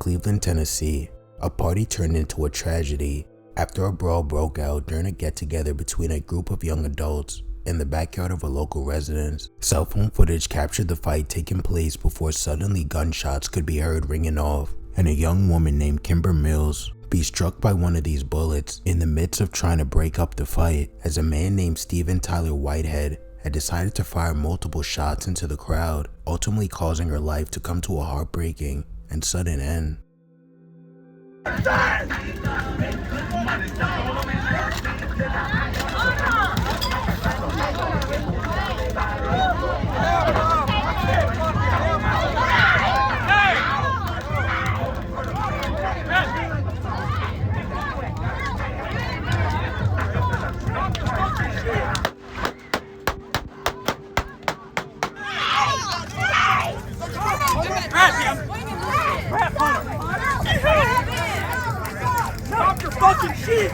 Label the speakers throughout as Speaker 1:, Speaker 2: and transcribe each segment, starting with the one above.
Speaker 1: Cleveland, Tennessee, a party turned into a tragedy after a brawl broke out during a get-together between a group of young adults in the backyard of a local residence. Cell phone footage captured the fight taking place before suddenly gunshots could be heard ringing off, and a young woman named Kimber Mills be struck by one of these bullets in the midst of trying to break up the fight, as a man named Steven Tyler Whitehead had decided to fire multiple shots into the crowd, ultimately causing her life to come to a heartbreaking and sudden end.
Speaker 2: Stop your fucking shit!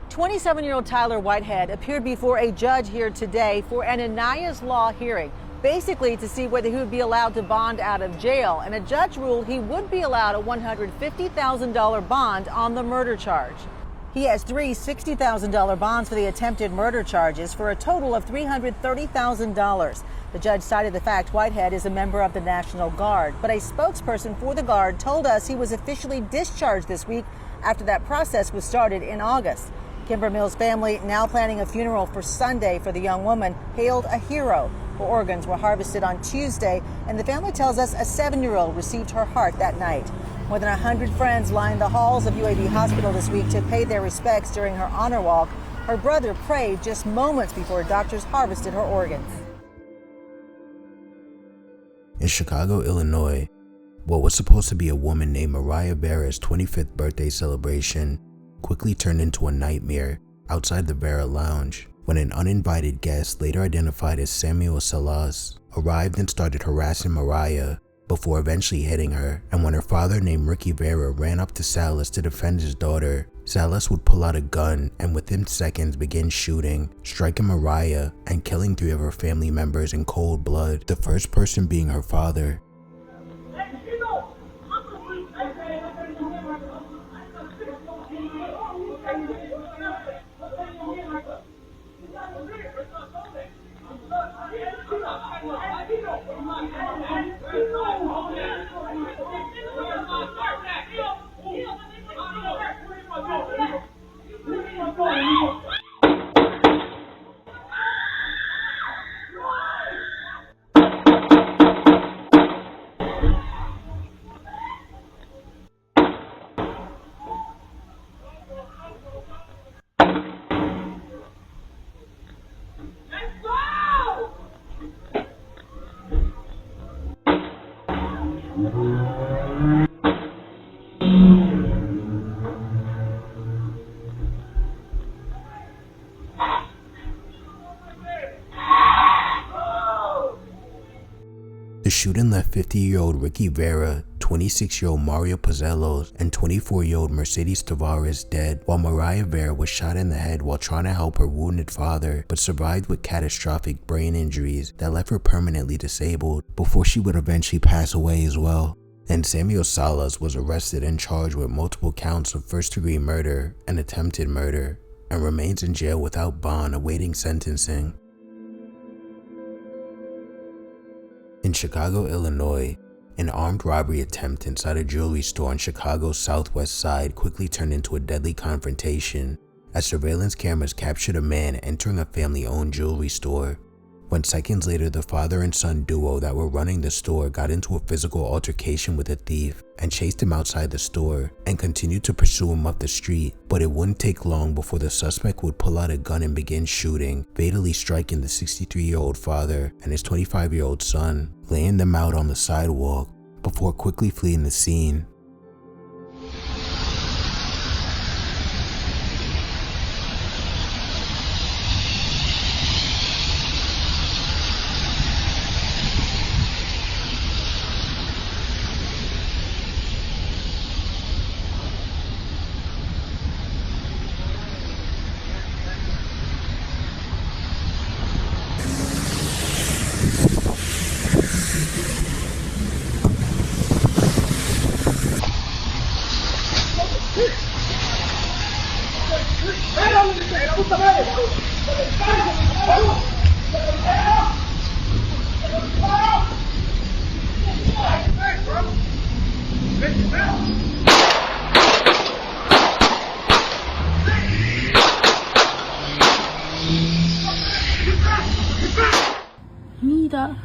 Speaker 3: 27-year-old Tyler Whitehead appeared before a judge here today for an Ananias Law hearing, basically to see whether he would be allowed to bond out of jail, and a judge ruled he would be allowed a $150,000 bond on the murder charge. He has three $60,000 bonds for the attempted murder charges for a total of $330,000. The judge cited the fact Whitehead is a member of the National Guard, but a spokesperson for the Guard told us he was officially discharged this week after that process was started in August. Kimber Mills' family, now planning a funeral for Sunday for the young woman, hailed a hero. Her organs were harvested on Tuesday, and the family tells us a 7-year-old received her heart that night. More than 100 friends lined the halls of UAB Hospital this week to pay their respects during her honor walk. Her brother prayed just moments before doctors harvested her organs.
Speaker 1: In Chicago, Illinois, what was supposed to be a woman named Mariah Vera's 25th birthday celebration quickly turned into a nightmare outside the Vera Lounge when an uninvited guest, later identified as Samuel Salas, arrived and started harassing Mariah before eventually hitting her. And when her father, named Ricky Vera, ran up to Salas to defend his daughter, Salas would pull out a gun and within seconds begin shooting, striking Mariah and killing 3 of her family members in cold blood, the first person being her father. The shooting left 50-year-old Ricky Vera, 26-year-old Mario Pazzellos, and 24-year-old Mercedes Tavares dead, while Mariah Vera was shot in the head while trying to help her wounded father, but survived with catastrophic brain injuries that left her permanently disabled before she would eventually pass away as well. And Samuel Salas was arrested and charged with multiple counts of first-degree murder and attempted murder, and remains in jail without bond awaiting sentencing. In Chicago, Illinois, an armed robbery attempt inside a jewelry store on Chicago's southwest side quickly turned into a deadly confrontation as surveillance cameras captured a man entering a family-owned jewelry store. When seconds later, the father and son duo that were running the store got into a physical altercation with a thief and chased him outside the store and continued to pursue him up the street, but it wouldn't take long before the suspect would pull out a gun and begin shooting, fatally striking the 63-year-old father and his 25-year-old son, laying them out on the sidewalk before quickly fleeing the scene.
Speaker 4: siya.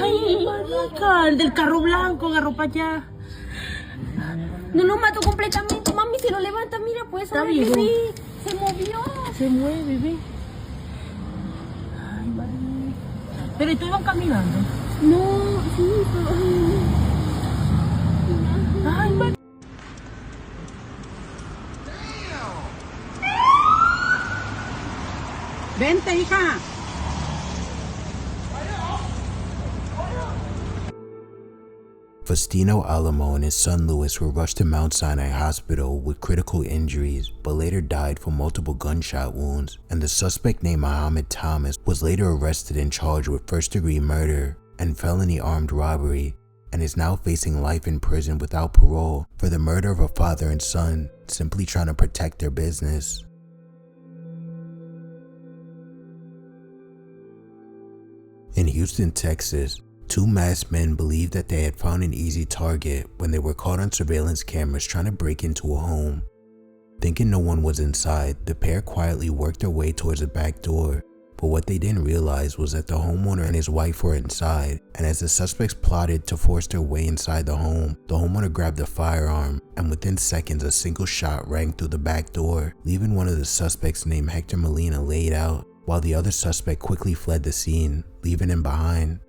Speaker 4: Ay, balikan. Del carro blanco, agarró para allá.
Speaker 5: No nos mató completamente, mami, se lo levanta, mira, pues,
Speaker 4: Está
Speaker 5: ahora
Speaker 4: vivo.
Speaker 5: bebé, se movió.
Speaker 4: Se mueve, ve. Ay, balikan. Pero ¿y tú iban caminando?
Speaker 5: No, sí, pero...
Speaker 4: Ay, balikan.
Speaker 2: Vente, hija.
Speaker 1: Faustino Alamo and his son Louis were rushed to Mount Sinai Hospital with critical injuries, but later died from multiple gunshot wounds, and the suspect named Muhammad Thomas was later arrested and charged with first-degree murder and felony armed robbery, and is now facing life in prison without parole for the murder of a father and son simply trying to protect their business. In Houston, Texas, two masked men believed that they had found an easy target when they were caught on surveillance cameras trying to break into a home. Thinking no one was inside, the pair quietly worked their way towards the back door, but what they didn't realize was that the homeowner and his wife were inside, and as the suspects plotted to force their way inside the home, the homeowner grabbed a firearm, and within seconds a single shot rang through the back door, leaving one of the suspects named Hector Molina laid out, while the other suspect quickly fled the scene, leaving him behind.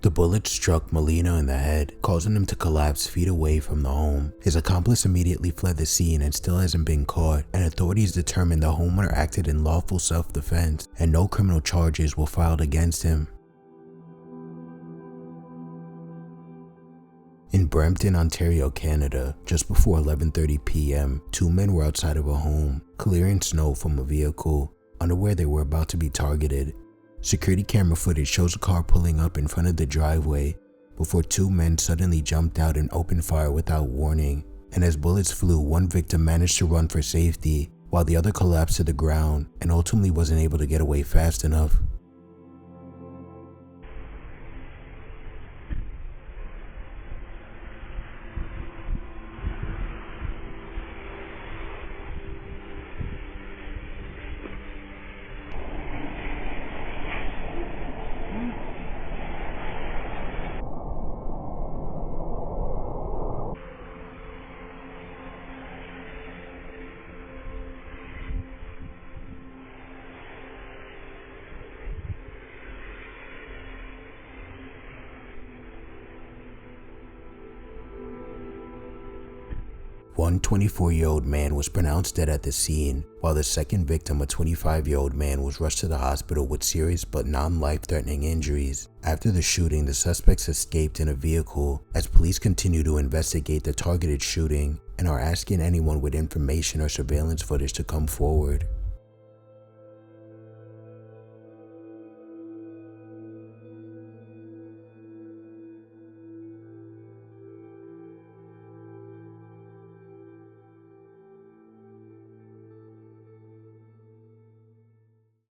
Speaker 1: The bullet struck Molina in the head, causing him to collapse feet away from the home. His accomplice immediately fled the scene and still hasn't been caught, and authorities determined the homeowner acted in lawful self-defense and no criminal charges were filed against him. In Brampton, Ontario, Canada, just before 11:30 p.m., two men were outside of a home, clearing snow from a vehicle, unaware they were about to be targeted. Security camera footage shows a car pulling up in front of the driveway before two men suddenly jumped out and opened fire without warning, and as bullets flew, one victim managed to run for safety while the other collapsed to the ground and ultimately wasn't able to get away fast enough. One 24-year-old man was pronounced dead at the scene, while the second victim, a 25-year-old man, was rushed to the hospital with serious but non-life-threatening injuries. After the shooting, the suspects escaped in a vehicle as police continue to investigate the targeted shooting and are asking anyone with information or surveillance footage to come forward.